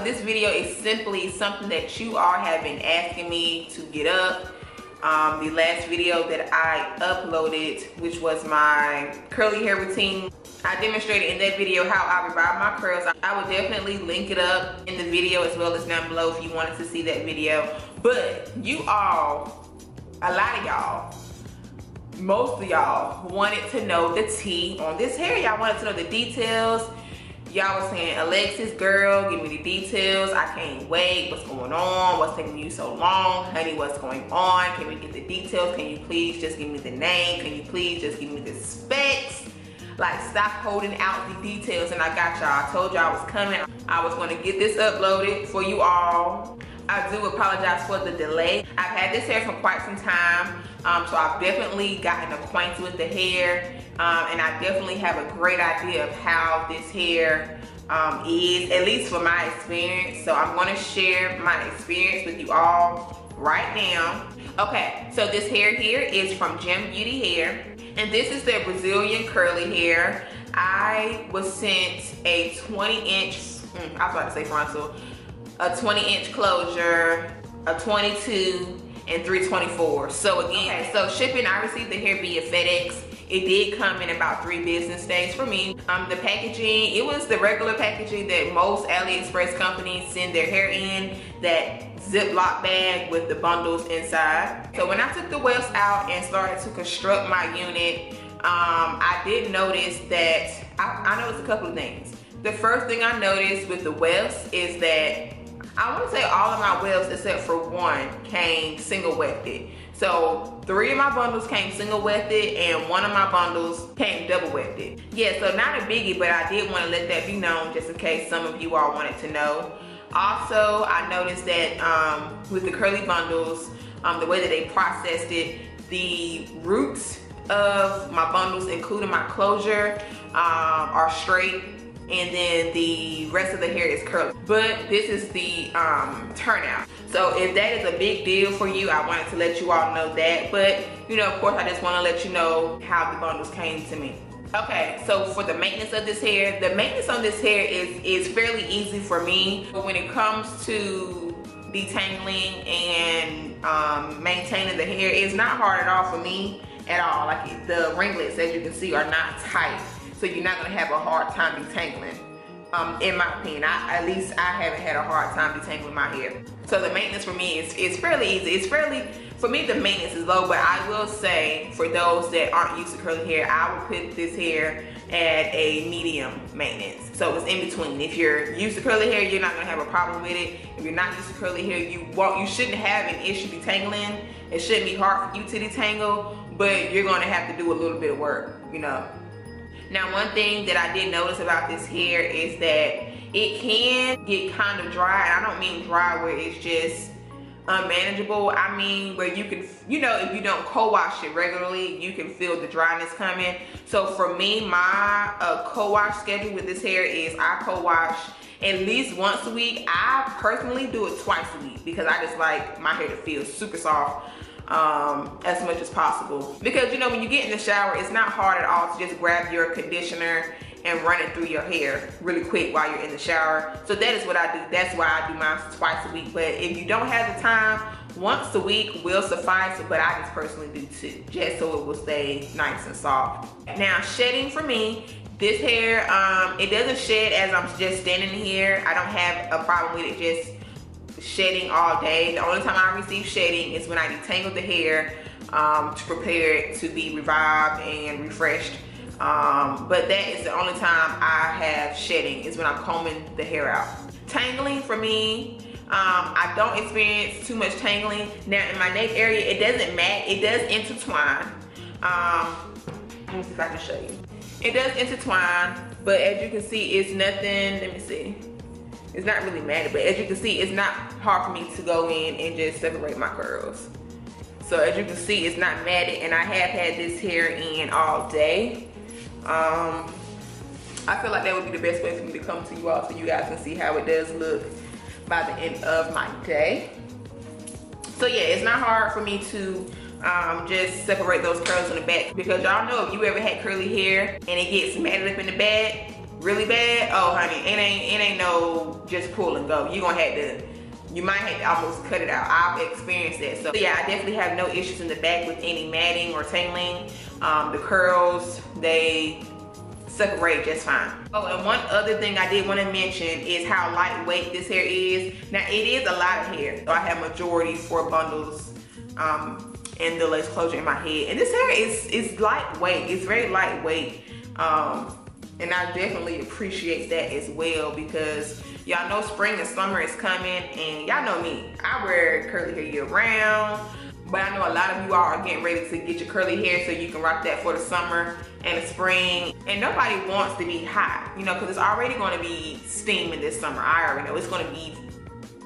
so this video is simply something that you all have been asking me to get up. The last video that I uploaded, which was my curly hair routine, I demonstrated in that video how I revive my curls. I would definitely link it up in the video as well as down below if you wanted to see that video. But you all, a lot of y'all, most of y'all wanted to know the tea on this hair. Y'all wanted to know the details. Y'all was saying, Alexis, girl, give me the details. I can't wait. What's going on? What's taking you so long? Honey, what's going on? Can we get the details? Can you please just give me the name? Can you please just give me the specs? Like, stop holding out the details. And I got y'all. I told y'all I was coming. I was going to get this uploaded for you all. I do apologize for the delay. I've had this hair for quite some time. So I've definitely gotten acquainted with the hair. And I definitely have a great idea of how this hair is, at least for my experience. So I'm going to share my experience with you all right now. Okay, so this hair here is from Gem Beauty Hair. And this is their Brazilian curly hair. I was sent a 20-inch, I was about to say frontal, a 20-inch closure, a 22, and 324. So again, okay, so shipping, I received the hair via FedEx. It did come in about 3 business days for me. The packaging, it was the regular packaging that most Aliexpress companies send their hair in, that Ziploc bag with the bundles inside. So when I took the wefts out and started to construct my unit, I did notice that, I noticed a couple of things. The first thing I noticed with the wefts is that, I want to say all of my wefts except for one came single wefted. So 3 of my bundles came single wefted and 1 of my bundles came double wefted. Yeah, so not a biggie, but I did want to let that be known just in case some of you all wanted to know. Also, I noticed that with the curly bundles, the way that they processed it, the roots of my bundles, including my closure, are straight, and then the rest of the hair is curly. But this is the turnout. So if that is a big deal for you, I wanted to let you all know that. But you know, of course, I just want to let you know how the bundles came to me. Okay, so for the maintenance of this hair, the maintenance on this hair is fairly easy for me. But when it comes to detangling and maintaining the hair, it's not hard at all for me at all. Like, the ringlets, as you can see, are not tight. So you're not gonna have a hard time detangling. In my opinion, at least I haven't had a hard time detangling my hair. So the maintenance for me is fairly easy. It's fairly, for me the maintenance is low, but I will say for those that aren't used to curly hair, I would put this hair at a medium maintenance. So it's in between. If you're used to curly hair, you're not gonna have a problem with it. If you're not used to curly hair, you shouldn't have an issue detangling. It shouldn't be hard for you to detangle, but you're gonna have to do a little bit of work, you know. Now, one thing that I did notice about this hair is that it can get kind of dry. And I don't mean dry where it's just unmanageable. I mean where you can, you know, if you don't co-wash it regularly, you can feel the dryness coming. So for me, my co-wash schedule with this hair is I co-wash at least once a week. I personally do it twice a week because I just like my hair to feel super soft as much as possible. Because you know, when you get in the shower, it's not hard at all to just grab your conditioner and run it through your hair really quick while you're in the shower. So that is what I do. That's why I do mine twice a week. But if you don't have the time, once a week will suffice, but I just personally do 2, just so it will stay nice and soft. Now, shedding for me, this hair, it doesn't shed as I'm just standing here. I don't have a problem with it just shedding all day. The only time I receive shedding is when I detangle the hair to prepare it to be revived and refreshed. But that is the only time I have shedding, is when I'm combing the hair out. Tangling for me, I don't experience too much tangling. Now in my neck area, it doesn't mat, it does intertwine. Let me see if I can show you. It does intertwine, but as you can see, it's nothing, let me see. It's not really matted, but as you can see, it's not hard for me to go in and just separate my curls. So as you can see, it's not matted, and I have had this hair in all day. I feel like that would be the best way for me to come to you all so you guys can see how it does look by the end of my day. So yeah, it's not hard for me to just separate those curls in the back, because y'all know if you ever had curly hair and it gets matted up in the back, really bad, oh honey, it ain't no just pull and go. You might have to almost cut it out. I've experienced that. So yeah, I definitely have no issues in the back with any matting or tangling. The curls, they separate just fine. Oh, and one other thing I did want to mention is how lightweight this hair is. Now it is a lot of hair, so I have majority 4 bundles in the lace closure in my head, and this hair is lightweight. It's very lightweight, and I definitely appreciate that as well, because y'all know spring and summer is coming, and y'all know me, I wear curly hair year round. But I know a lot of you all are getting ready to get your curly hair so you can rock that for the summer and the spring. And nobody wants to be hot, you know, because it's already going to be steaming this summer. I already know it's going to be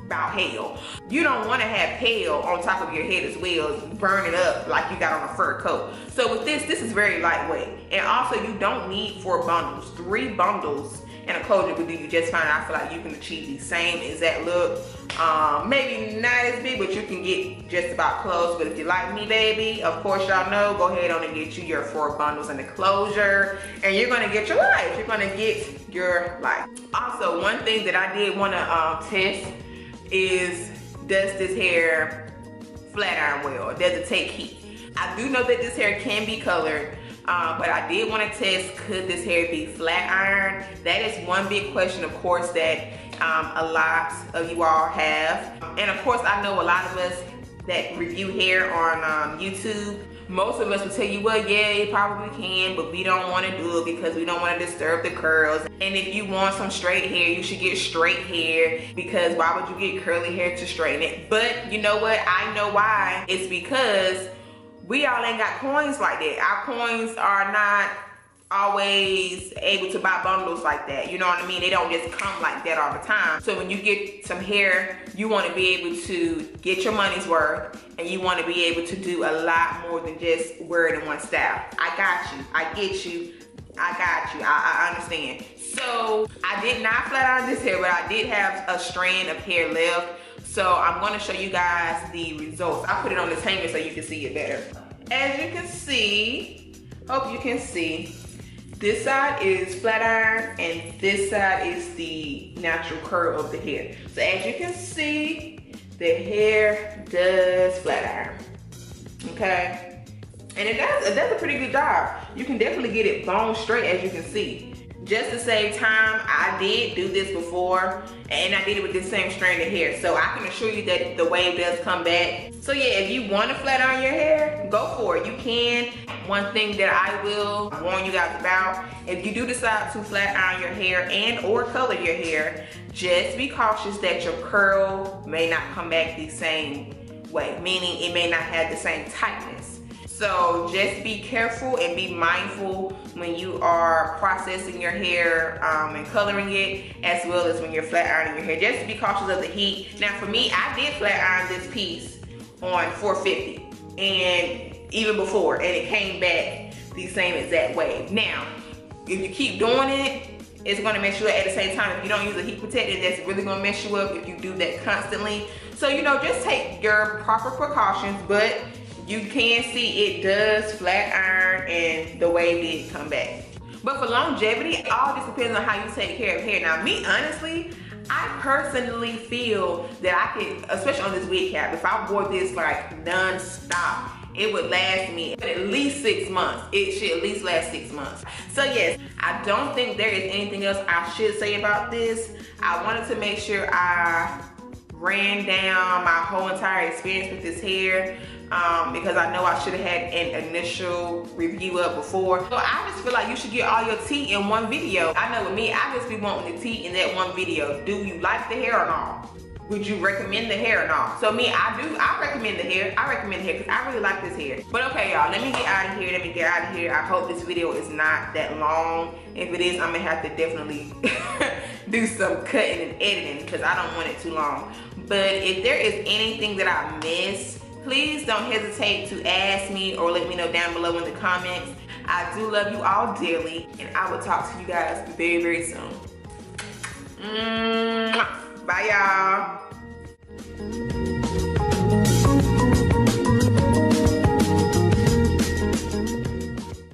about hell. You don't want to have hail on top of your head as well, burn it up like you got on a fur coat. So with this is very lightweight. And also you don't need 4 bundles. 3 bundles and a closure would do you just fine. I feel like you can achieve the same exact look. Maybe not as big, but you can get just about close. But if you like me, baby, of course y'all know, go ahead on and get you your 4 bundles and the closure, and you're gonna get your life. You're gonna get your life. Also, one thing that I did wanna test is, does this hair flat iron well? Does it take heat? I do know that this hair can be colored, but I did want to test, could this hair be flat iron? That is one big question, of course, that a lot of you all have. And of course, I know a lot of us that review hair on YouTube, most of us will tell you, well, yeah, it probably can, but we don't want to do it because we don't want to disturb the curls. And if you want some straight hair, you should get straight hair, because why would you get curly hair to straighten it? But you know what? I know why. It's because we all ain't got coins like that. Our coins are not always able to buy bundles like that. You know what I mean? They don't just come like that all the time. So when you get some hair, you want to be able to get your money's worth, and you want to be able to do a lot more than just wear it in one style. I got you. I get you. I got you. I understand. So I did not flat iron this hair, but I did have a strand of hair left. So I'm going to show you guys the results. I put it on this hanger so you can see it better. As you can see, hope you can see, this side is flat iron and this side is the natural curl of the hair. So as you can see, the hair does flat iron, okay? And it does a pretty good job. You can definitely get it bone straight, as you can see. Just to save time, I did do this before, and I did it with this same strand of hair. So I can assure you that the wave does come back. So yeah, if you want to flat iron your hair, go for it. You can. One thing that I will warn you guys about, if you do decide to flat iron your hair and or color your hair, just be cautious that your curl may not come back the same way, meaning it may not have the same tightness. So just be careful and be mindful when you are processing your hair and coloring it, as well as when you're flat ironing your hair. Just be cautious of the heat. Now for me, I did flat iron this piece on 450 and even before, and it came back the same exact way. Now, if you keep doing it, it's gonna mess you up. At the same time, if you don't use a heat protectant, that's really gonna mess you up if you do that constantly. So, you know, just take your proper precautions, but you can see it does flat iron and the wave did come back. But for longevity, it all just depends on how you take care of hair. Now, me, honestly, I personally feel that I could, especially on this wig cap, if I wore this like non-stop, it would last me at least 6 months. It should at least last 6 months. So yes, I don't think there is anything else I should say about this. I wanted to make sure I ran down my whole entire experience with this hair, because I know I should have had an initial review of before. So I just feel like you should get all your tea in one video. I know with me, I just be wanting the tea in that one video. Do you like the hair or not? Would you recommend the hair or not? So me, I recommend the hair. I recommend the hair because I really like this hair. But okay, y'all, let me get out of here. I hope this video is not that long. If it is, I'm gonna have to definitely do some cutting and editing because I don't want it too long. But if there is anything that I missed, please don't hesitate to ask me or let me know down below in the comments. I do love you all dearly, and I will talk to you guys very, very soon. Bye, y'all.